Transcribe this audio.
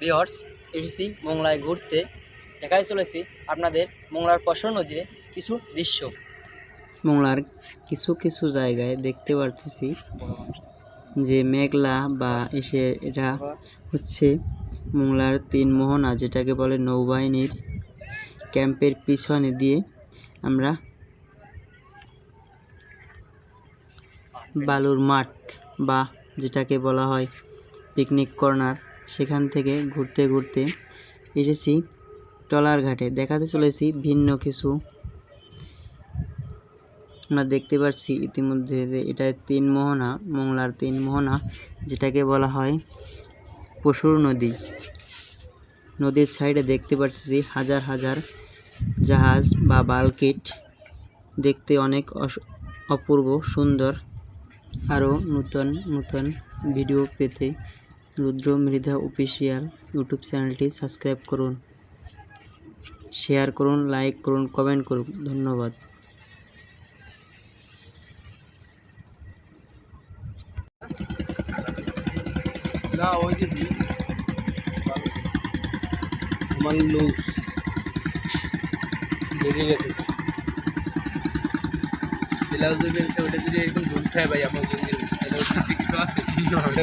Viewers, এসেছি মোংলায় ঘুরতে। দেখাই চলেছি আপনাদের মোংলার পশর নদীর কিছু দৃশ্য। মোংলার কিছু কিছু জায়গায় দেখতে পাচ্ছি যে মেঘলা বা এটা হচ্ছে মোংলার তিন মোহনা, যেটাকে বলে নৌবাহিনীর ক্যাম্পের পিছনে দিয়ে আমরা বালুর মাঠ বা যেটাকে বলা হয় পিকনিক কর্নার, সেখান থেকে ঘুরতে ঘুরতে এসেছি ট্রলার ঘাটে। দেখাতে চলেছি ভিন্ন কিছু। আমরা দেখতে পাচ্ছি ইতিমধ্যে যে এটা তিন মোহনা, মোংলার তিন মোহনা, যেটাকে বলা হয় পশুর নদী। নদীর সাইডে দেখতে পাচ্ছি হাজার হাজার জাহাজ বা বাল্কিট, দেখতে অনেক অপূর্ব সুন্দর। আরও নতুন নতুন ভিডিও পেতে রুদ্র মৃধা অফিসিয়াল ইউটিউব চ্যানেলটি সাবস্ক্রাইব করুন, শেয়ার করুন, লাইক করুন, কমেন্ট করুন। ধন্যবাদ। না ওই যে আমার লুজ বেরিয়ে গেছে, ওটা যদি এরকম ঝুল খায় ভাই আমার কিছু আছে